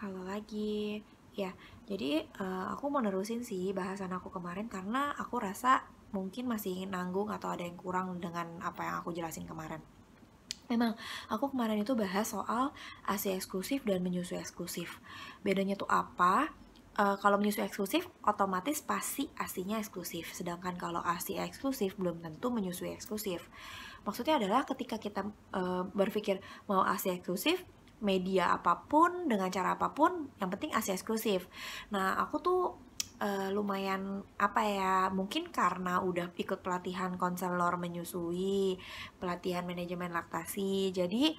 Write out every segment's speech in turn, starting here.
Halo lagi. Ya, jadi aku mau nerusin sih bahasan aku kemarin karena aku rasa mungkin masih nanggung atau ada yang kurang dengan apa yang aku jelasin kemarin. Memang, aku kemarin itu bahas soal ASI eksklusif dan menyusui eksklusif. Bedanya tuh apa? Kalau menyusui eksklusif, otomatis pasti ASInya eksklusif. Sedangkan kalau ASI eksklusif, belum tentu menyusui eksklusif. Maksudnya adalah ketika kita berpikir mau ASI eksklusif, media apapun, dengan cara apapun, yang penting ASI eksklusif. Nah, aku tuh lumayan apa ya, mungkin karena udah ikut pelatihan konselor menyusui, pelatihan manajemen laktasi, jadi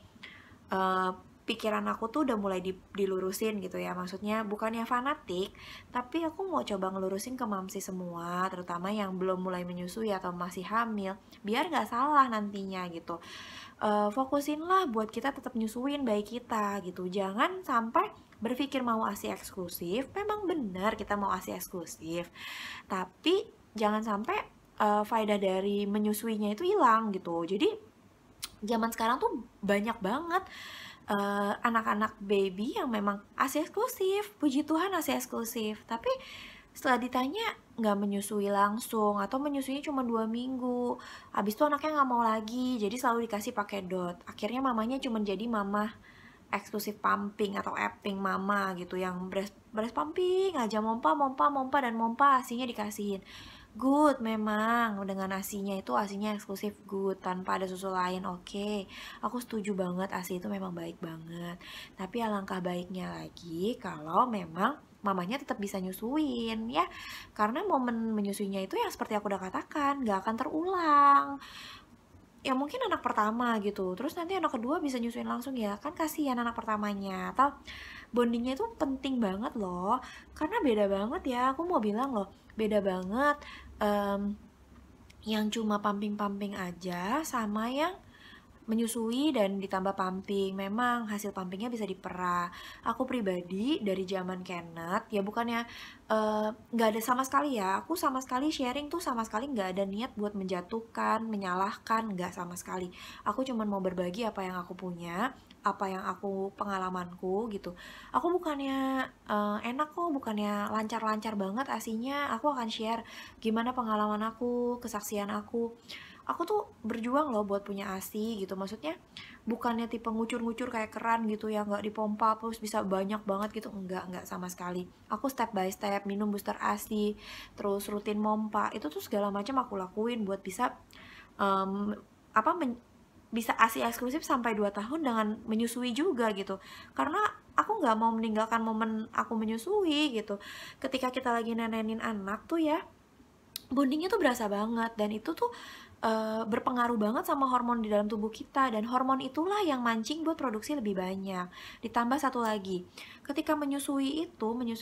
eh, pikiran aku tuh udah mulai dilurusin gitu ya, maksudnya bukannya fanatik, tapi aku mau coba ngelurusin ke mamsi semua, terutama yang belum mulai menyusui atau masih hamil, biar nggak salah nantinya gitu. Fokusinlah buat kita tetap nyusuin bayi kita gitu, jangan sampai berpikir mau ASI eksklusif. Memang benar kita mau ASI eksklusif, tapi jangan sampai faedah dari menyusuinya itu hilang gitu. Jadi zaman sekarang tuh banyak banget anak-anak baby yang memang ASI eksklusif, puji Tuhan ASI eksklusif, tapi setelah ditanya nggak menyusui langsung atau menyusuinya cuma 2 minggu, habis itu anaknya nggak mau lagi, jadi selalu dikasih pakai dot. Akhirnya mamanya cuma jadi mama eksklusif pumping atau apping mama gitu, yang breast breast pumping aja, mompa mompa mompa dan mompa, asinya dikasihin. Good, memang dengan asinya itu asinya eksklusif good tanpa ada susu lain. Oke, aku setuju banget, asi itu memang baik banget. Tapi alangkah baiknya lagi kalau memang mamanya tetap bisa nyusuin ya, karena momen menyusuinya itu yang seperti aku udah katakan gak akan terulang. Ya mungkin anak pertama gitu, terus nanti anak kedua bisa nyusuin langsung, ya kan kasihan anak pertamanya. Atau bondingnya itu penting banget loh, karena beda banget ya, aku mau bilang loh, beda banget em, yang cuma pumping-pumping aja sama yang menyusui dan ditambah pumping. Memang hasil pumpingnya bisa dipera. Aku pribadi dari zaman Kenneth ya, bukannya nggak ada sama sekali ya, aku sama sekali sharing tuh sama sekali nggak ada niat buat menjatuhkan, menyalahkan, nggak sama sekali. Aku cuman mau berbagi apa yang aku punya, apa yang aku pengalamanku gitu. Aku bukannya enak kok, bukannya lancar-lancar banget asinya. Aku akan share gimana pengalaman aku, kesaksian aku tuh berjuang loh buat punya ASI gitu, maksudnya bukannya tipe ngucur-ngucur kayak keran gitu ya, nggak dipompa terus bisa banyak banget gitu, enggak sama sekali. Aku step by step minum booster ASI, terus rutin mompa, itu tuh segala macam aku lakuin buat bisa em, apa bisa ASI eksklusif sampai 2 tahun dengan menyusui juga gitu, karena aku nggak mau meninggalkan momen aku menyusui gitu. Ketika kita lagi nenenin anak tuh ya, bondingnya tuh berasa banget, dan itu tuh berpengaruh banget sama hormon di dalam tubuh kita, dan hormon itulah yang mancing buat produksi lebih banyak. Ditambah satu lagi, ketika menyusui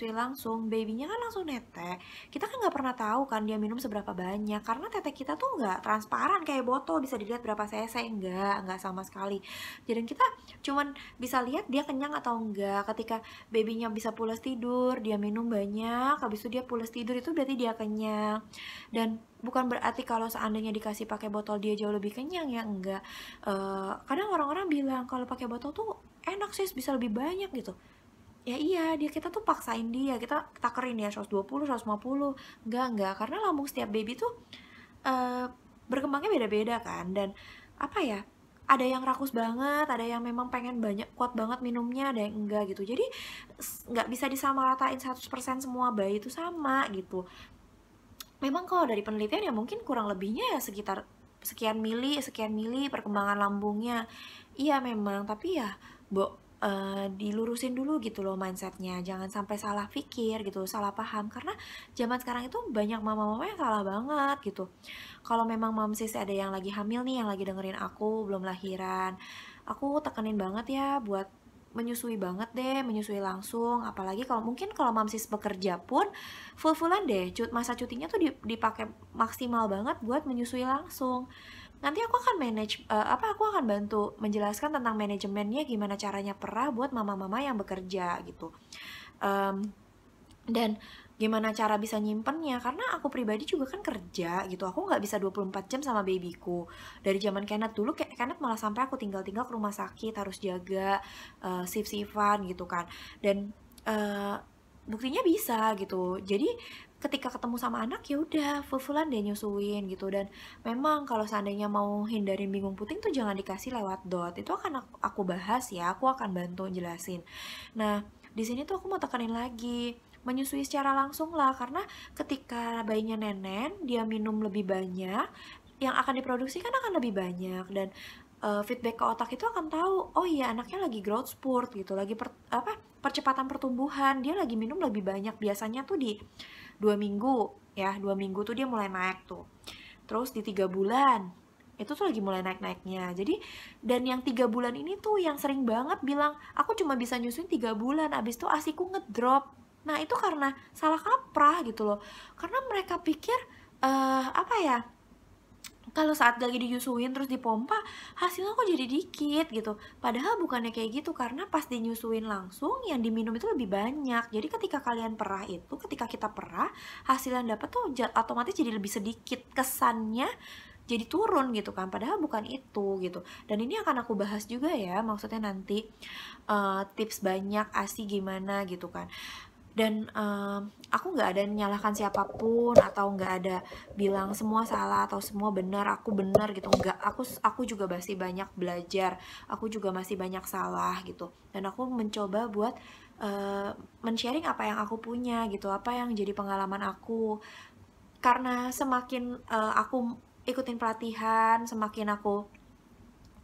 langsung, babynya kan langsung netek. Kita kan nggak pernah tahu kan dia minum seberapa banyak, karena tetek kita tuh nggak transparan kayak botol bisa dilihat berapa cc, nggak sama sekali. Jadi kita cuman bisa lihat dia kenyang atau enggak. Ketika babynya bisa pulas tidur, dia minum banyak, habis itu dia pulas tidur, itu berarti dia kenyang. Dan bukan berarti kalau seandainya dikasih pakai botol dia jauh lebih kenyang ya, enggak. Kadang orang-orang bilang kalau pakai botol tuh enak sih, bisa lebih banyak gitu. Ya iya, kita tuh paksain dia, kita takerin ya 120, 150. Enggak, karena lambung setiap baby tuh eh, berkembangnya beda-beda kan. Dan apa ya, ada yang rakus banget, ada yang memang pengen banyak, kuat banget minumnya, ada yang enggak gitu. Jadi nggak bisa disamaratain 100% semua bayi itu sama gitu. Memang kalau dari penelitian ya mungkin kurang lebihnya ya sekitar sekian mili perkembangan lambungnya. Iya memang, tapi ya dilurusin dulu gitu loh mindsetnya, jangan sampai salah pikir gitu, salah paham, karena zaman sekarang itu banyak mama-mama yang salah banget gitu. Kalau memang mamsis ada yang lagi hamil nih, yang lagi dengerin aku belum lahiran, aku tekenin banget ya buat menyusui banget deh, menyusui langsung. Apalagi kalau mungkin kalau mamsis bekerja pun full-fullan deh, masa cutinya tuh dipakai maksimal banget buat menyusui langsung. Nanti aku akan aku akan bantu menjelaskan tentang manajemennya, gimana caranya perah buat mama-mama yang bekerja gitu. Em, dan gimana cara bisa nyimpennya, karena aku pribadi juga kan kerja gitu, aku nggak bisa 24 jam sama babyku. Dari zaman Kenneth dulu, Kenneth malah sampai aku tinggal-tinggal ke rumah sakit, harus jaga sif-sifan gitu kan. Dan buktinya bisa gitu. Jadi ketika ketemu sama anak ya udah full-fullan dia nyusuin gitu. Dan memang kalau seandainya mau hindarin bingung puting tuh jangan dikasih lewat dot. Itu akan aku bahas ya, aku akan bantu jelasin. Nah, di sini tuh aku mau tekanin lagi, menyusui secara langsung lah, karena ketika bayinya nenen, dia minum lebih banyak, yang akan diproduksi kan akan lebih banyak. Dan feedback ke otak itu akan tahu, oh iya anaknya lagi growth spurt gitu, lagi percepatan pertumbuhan, dia lagi minum lebih banyak. Biasanya tuh di 2 minggu ya, 2 minggu tuh dia mulai naik tuh, terus di 3 bulan itu tuh lagi mulai naik-naiknya. Jadi dan yang 3 bulan ini tuh yang sering banget bilang aku cuma bisa nyusuin 3 bulan, abis itu asiku ngedrop. Nah itu karena salah kaprah gitu loh, karena mereka pikir apa ya, kalau saat lagi dinyusuin terus dipompa hasilnya kok jadi dikit gitu. Padahal bukannya kayak gitu, karena pas dinyusuin langsung yang diminum itu lebih banyak. Jadi ketika kalian perah itu, ketika kita perah, hasil yang dapat tuh otomatis jadi lebih sedikit, kesannya jadi turun gitu kan, padahal bukan itu gitu. Dan ini akan aku bahas juga ya, maksudnya nanti tips banyak ASI gimana gitu kan. Dan aku nggak ada menyalahkan siapapun atau nggak ada bilang semua salah atau semua benar, aku benar gitu. Nggak, aku juga masih banyak belajar, aku juga masih banyak salah gitu. Dan aku mencoba buat men-sharing apa yang aku punya gitu, apa yang jadi pengalaman aku. Karena semakin aku ikutin pelatihan, semakin aku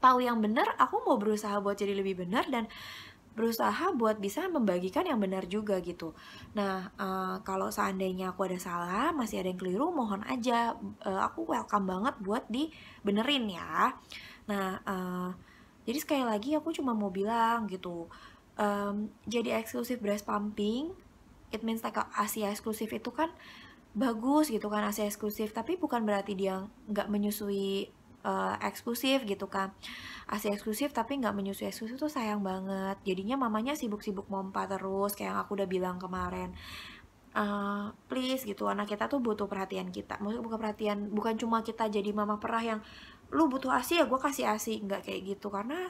tahu yang benar, aku mau berusaha buat jadi lebih benar dan berusaha buat bisa membagikan yang benar juga gitu. Nah, kalau seandainya aku ada salah, masih ada yang keliru, mohon aja, aku welcome banget buat dibenerin ya. Nah, jadi sekali lagi aku cuma mau bilang gitu, jadi eksklusif breast pumping, it means like Asia eksklusif itu kan bagus gitu kan, Asia eksklusif, tapi bukan berarti dia nggak menyusui eksklusif gitu kan. Asia eksklusif tapi nggak menyusui eksklusif tuh sayang banget. Jadinya mamanya sibuk-sibuk mompa terus, kayak yang aku udah bilang kemarin. Please gitu, anak kita tuh butuh perhatian kita. Maksudnya bukan perhatian, bukan cuma kita jadi mama perah yang lu butuh ASI ya gue kasih ASI, nggak kayak gitu. Karena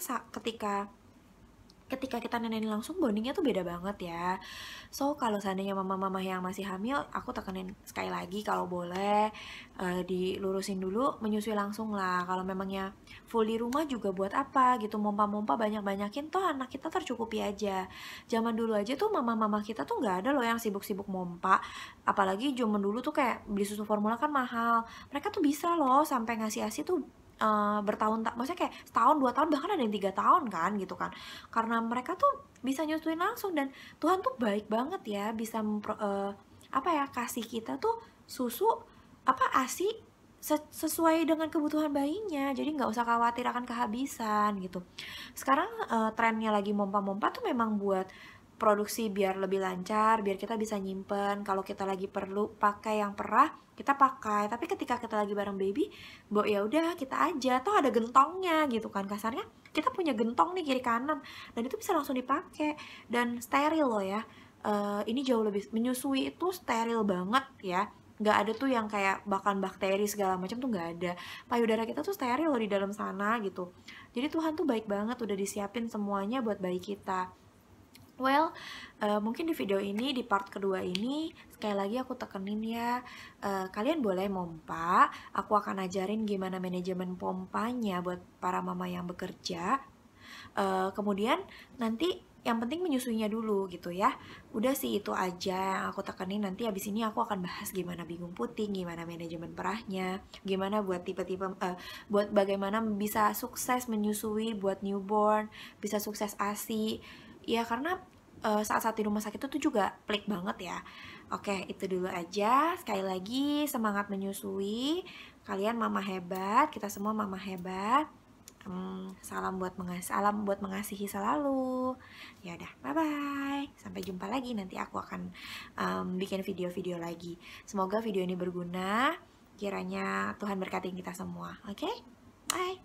ketika kita nenenin langsung, bondingnya tuh beda banget ya. So kalau seandainya mama-mama yang masih hamil, aku tekenin sekali lagi kalau boleh dilurusin dulu, menyusui langsung lah. Kalau memangnya full di rumah juga buat apa gitu, mompa-mompa banyak-banyakin, toh anak kita tercukupi aja. Zaman dulu aja tuh mama-mama kita tuh nggak ada loh yang sibuk-sibuk mompa. Apalagi zaman dulu tuh kayak beli susu formula kan mahal. Mereka tuh bisa loh sampai ngasih ASI tuh bertahun, maksudnya kayak setahun 2 tahun, bahkan ada yang 3 tahun kan gitu kan, karena mereka tuh bisa nyusuin langsung. Dan Tuhan tuh baik banget ya, bisa apa ya, kasih kita tuh susu ASI sesuai dengan kebutuhan bayinya, jadi nggak usah khawatir akan kehabisan gitu. Sekarang trennya lagi mompa-mompa tuh memang buat produksi biar lebih lancar, biar kita bisa nyimpen. Kalau kita lagi perlu pakai yang perah, kita pakai. Tapi ketika kita lagi bareng baby, ya udah kita aja. Toh ada gentongnya gitu kan, kasarnya kita punya gentong nih kiri kanan, dan itu bisa langsung dipakai dan steril loh ya. Ini jauh lebih, menyusui itu steril banget ya. Nggak ada tuh yang kayak bahkan bakteri segala macam tuh nggak ada. Payudara kita tuh steril loh di dalam sana gitu. Jadi Tuhan tuh baik banget, udah disiapin semuanya buat bayi kita. Well, mungkin di video ini, di part kedua ini, sekali lagi aku tekenin ya, kalian boleh mompa, aku akan ajarin gimana manajemen pompanya buat para mama yang bekerja. Kemudian nanti yang penting menyusuinya dulu gitu ya. Udah sih itu aja yang aku tekenin. Nanti abis ini aku akan bahas gimana bingung puting, gimana manajemen perahnya, gimana buat tipe-tipe, buat bagaimana bisa sukses menyusui buat newborn, bisa sukses ASI. Ya karena saat-saat di rumah sakit itu juga pelik banget ya. Oke, itu dulu aja. Sekali lagi semangat menyusui. Kalian mama hebat, kita semua mama hebat. Salam buat mengasihi selalu. Ya udah, bye bye. Sampai jumpa lagi. Nanti aku akan bikin video-video lagi. Semoga video ini berguna. Kiranya Tuhan berkati kita semua. Oke? Bye.